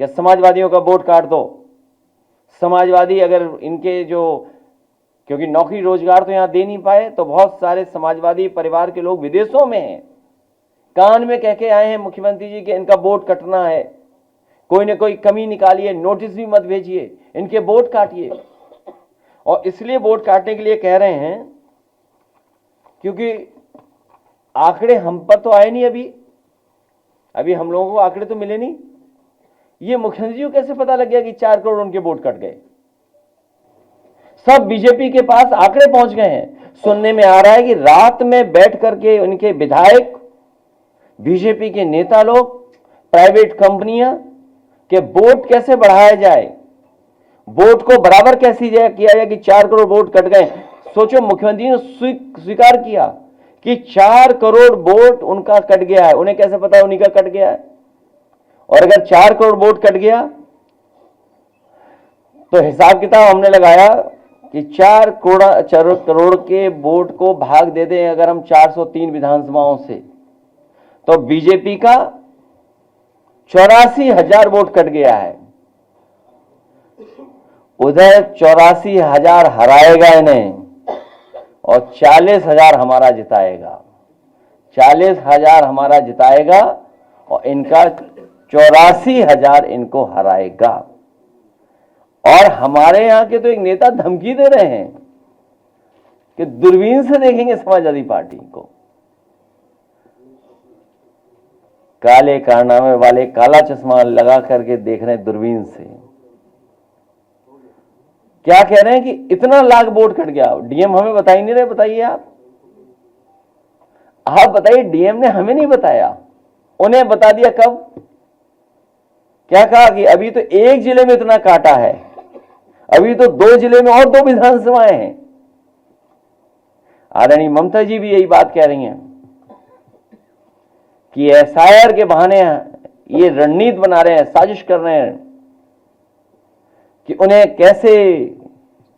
कि समाजवादियों का वोट काट दो। समाजवादी अगर इनके जो, क्योंकि नौकरी रोजगार तो यहां दे नहीं पाए, तो बहुत सारे समाजवादी परिवार के लोग विदेशों में हैं, कान में कह के आए हैं मुख्यमंत्री जी कि इनका वोट कटना है, कोई ना कोई कमी निकालिए, नोटिस भी मत भेजिए, इनके वोट काटिए। और इसलिए वोट काटने के लिए कह रहे हैं क्योंकि आंकड़े हम पर तो आए नहीं, अभी हम लोगों को आंकड़े तो मिले नहीं। ये मुख्यमंत्री जी को कैसे पता लग गया कि 4 करोड़ उनके वोट कट गए? सब बीजेपी के पास आंकड़े पहुंच गए हैं। सुनने में आ रहा है कि रात में बैठ करके उनके विधायक, बीजेपी के नेता लोग, प्राइवेट कंपनियां के वोट कैसे बढ़ाया जाए, वोट को बराबर कैसे किया जाए कि 4 करोड़ वोट कट गए। सोचो, मुख्यमंत्री ने स्वीकार किया कि 4 करोड़ वोट उनका कट गया है। उन्हें कैसे पता उन्हीं का कट गया है? और अगर 4 करोड़ वोट कट गया तो हिसाब किताब हमने लगाया कि 4 करोड़ के वोट को भाग दे दें अगर हम 403 विधानसभाओं से, तो बीजेपी का 84,000 वोट कट गया है। उधर 84,000 हराएगा इन्हें और 40,000 हमारा जिताएगा। 40,000 हमारा जिताएगा और इनका 84,000 इनको हराएगा। और हमारे यहां के तो एक नेता धमकी दे रहे हैं कि दूरबीन से देखेंगे समाजवादी पार्टी को। काले कारनामे वाले काला चश्मा लगा करके देख रहे हैं दूरबीन से। क्या कह रहे हैं कि इतना लाख वोट कट गया। डीएम हमें बता ही नहीं रहे। बताइए आप बताइए, डीएम ने हमें नहीं बताया, उन्हें बता दिया कब? क्या कहा कि अभी तो एक जिले में इतना काटा है, अभी तो 2 जिले में और 2 विधानसभाएं हैं। आदरणीय ममता जी भी यही बात कह रही हैं कि एसआईआर के बहाने ये रणनीति बना रहे हैं, साजिश कर रहे हैं कि उन्हें कैसे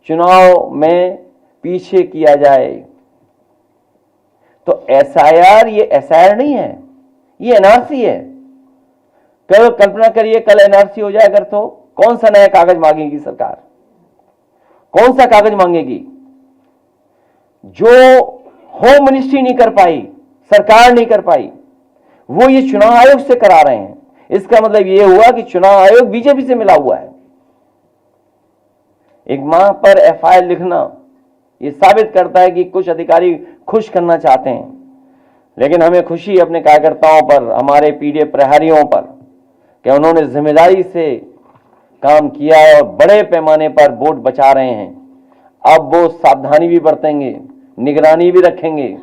चुनाव में पीछे किया जाए। तो एसआईआर ये एसआईआर नहीं है, ये एनआरसी है। कल कल्पना करिए, कल एनआरसी हो जाए अगर, तो कौन सा नया कागज मांगेगी सरकार? कौन सा कागज मांगेगी? जो होम मिनिस्ट्री नहीं कर पाई, सरकार नहीं कर पाई, वो ये चुनाव आयोग से करा रहे हैं। इसका मतलब ये हुआ कि चुनाव आयोग बीजेपी से मिला हुआ है। एक मां पर एफआईआर लिखना ये साबित करता है कि कुछ अधिकारी खुश करना चाहते हैं। लेकिन हमें खुशी अपने कार्यकर्ताओं पर, हमारे पीडीए प्रहरियों पर, कि उन्होंने जिम्मेदारी से काम किया है और बड़े पैमाने पर वोट बचा रहे हैं। अब वो सावधानी भी बरतेंगे, निगरानी भी रखेंगे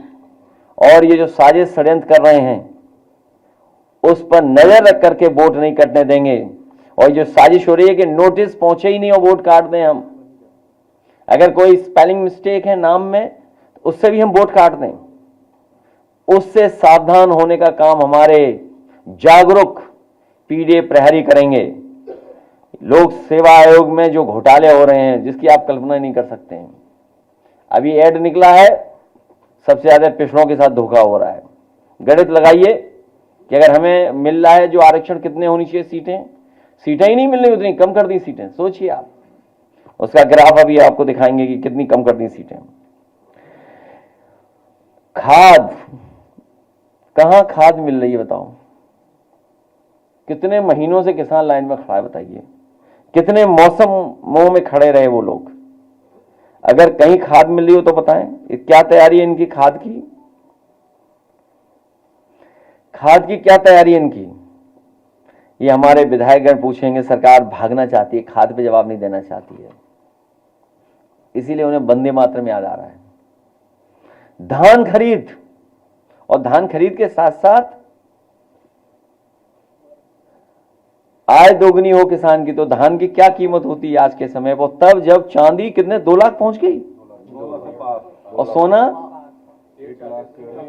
और ये जो साजिश षड्यंत्र कर रहे हैं उस पर नजर रख करके वोट नहीं कटने देंगे। और जो साजिश हो रही है कि नोटिस पहुंचे ही नहीं और वोट काट दें हम, अगर कोई स्पेलिंग मिस्टेक है नाम में तो उससे भी हम वोट काट दें, उससे सावधान होने का काम हमारे जागरूक पीडीए प्रहरी करेंगे। लोक सेवा आयोग में जो घोटाले हो रहे हैं जिसकी आप कल्पना नहीं कर सकते हैं। अभी ऐड निकला है, सबसे ज्यादा पिछड़ों के साथ धोखा हो रहा है। गणित लगाइए कि अगर हमें मिल रहा है जो आरक्षण, कितने होनी चाहिए सीटें ही नहीं मिल रही, उतनी कम कर दी सीटें। सोचिए आप, उसका ग्राफ अभी आपको दिखाएंगे कि कितनी कम कर दी सीटें। खाद, कहां खाद मिल रही है बताओ? कितने महीनों से किसान लाइन में खड़ा है बताइए? कितने मौसमों में खड़े रहे वो लोग? अगर कहीं खाद मिल रही हो तो बताएं, क्या तैयारी है इनकी? खाद की क्या तैयारी है इनकी? ये हमारे विधायकगण पूछेंगे। सरकार भागना चाहती है, खाद पे जवाब नहीं देना चाहती है, इसीलिए उन्हें वंदे मातरम याद आ रहा है। धान खरीद, और धान खरीद के साथ साथ आय दोगुनी हो किसान की। तो धान की क्या कीमत होती है आज के समय? वो तब जब चांदी कितने 2 लाख पहुंच गई और सोना,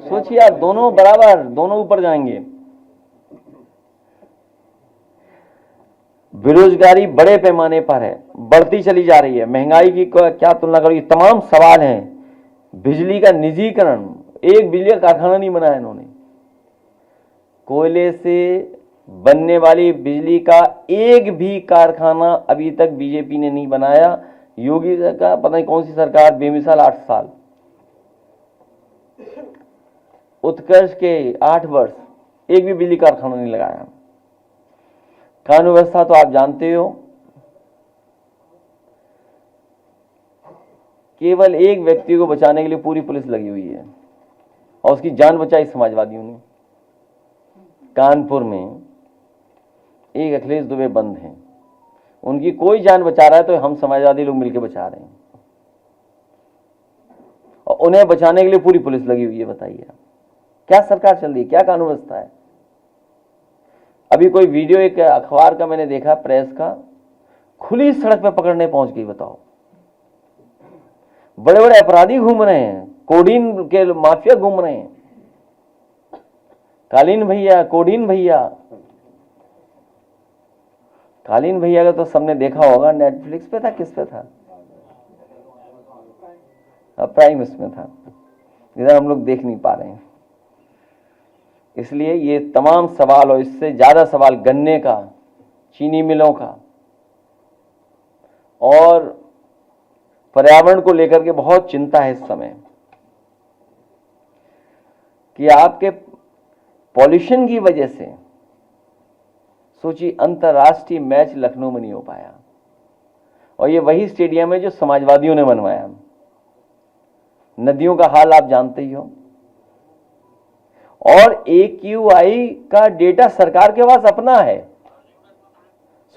सोचिए आप, दोनों बराबर, दोनों ऊपर जाएंगे। बेरोजगारी बड़े पैमाने पर है, बढ़ती चली जा रही है। महंगाई की क्या तुलना करोगी? तमाम सवाल हैं। बिजली का निजीकरण, एक बिजली का कारखाना नहीं बनाया इन्होंने। कोयले से बनने वाली बिजली का एक भी कारखाना अभी तक बीजेपी ने नहीं बनाया। योगी का पता नहीं कौन सी सरकार, बेमिसाल 8 साल, उत्कर्ष के 8 वर्ष, एक भी बिजली कारखाना नहीं लगाया। कानून व्यवस्था तो आप जानते हो, केवल एक व्यक्ति को बचाने के लिए पूरी पुलिस लगी हुई है और उसकी जान बचाई समाजवादियों ने। कानपुर में एक अखिलेश दुबे बंद हैं, उनकी कोई जान बचा रहा है तो हम समाजवादी लोग मिलकर बचा रहे हैं और उन्हें बचाने के लिए पूरी पुलिस लगी हुई है। बताइए क्या सरकार चल रही है, क्या कानून व्यवस्था है। अभी कोई वीडियो एक अखबार का मैंने देखा, प्रेस का, खुली सड़क पर पकड़ने पहुंच गई। बताओ, बड़े बड़े अपराधी घूम रहे हैं, कोडीन के माफिया घूम रहे हैं, कालीन भैया, कोडीन भैया। कालीन भैया का तो सबने देखा होगा, नेटफ्लिक्स पे था, किस पे था, प्राइम उसमें था, इधर हम लोग देख नहीं पा रहे हैं। इसलिए ये तमाम सवाल और इससे ज्यादा सवाल गन्ने का, चीनी मिलों का और पर्यावरण को लेकर के बहुत चिंता है इस समय कि आपके पॉल्यूशन की वजह से, सोचिए, अंतर्राष्ट्रीय मैच लखनऊ में नहीं हो पाया और ये वही स्टेडियम है जो समाजवादियों ने बनवाया। नदियों का हाल आप जानते ही हो और AQI का डेटा सरकार के पास अपना है।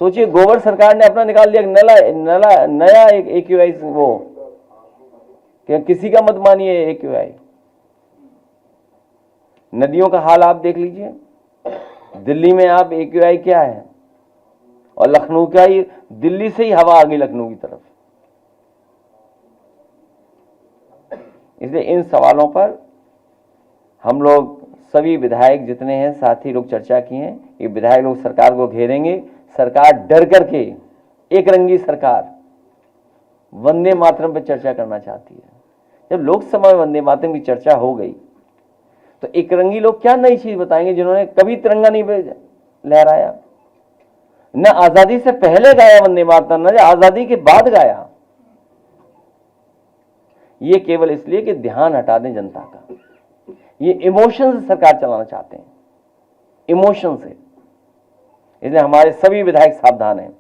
सोचिए, गोबर सरकार ने अपना निकाल लिया, नया एक AQI, वो क्या किसी का मत मानिए AQI। नदियों का हाल आप देख लीजिए, दिल्ली में आप AQI क्या है और लखनऊ का ही, दिल्ली से ही हवा आ गई लखनऊ की तरफ। इसलिए इन सवालों पर हम लोग सभी विधायक जितने हैं, साथी लोग चर्चा किए हैं। ये विधायक लोग सरकार को घेरेंगे। सरकार डर करके, एक रंगी सरकार वंदे मातरम पर चर्चा करना चाहती है। जब लोकसभा में वंदे मातरम की चर्चा हो गई तो एक रंगी लोग क्या नई चीज बताएंगे जिन्होंने कभी तिरंगा नहीं लहराया, न आजादी से पहले गाया वंदे मातरम, न आजादी के बाद गाया। ये केवल इसलिए कि ध्यान हटा दें जनता का। ये इमोशन से सरकार चलाना चाहते हैं, इमोशन से। इसलिए हमारे सभी विधायक सावधान हैं।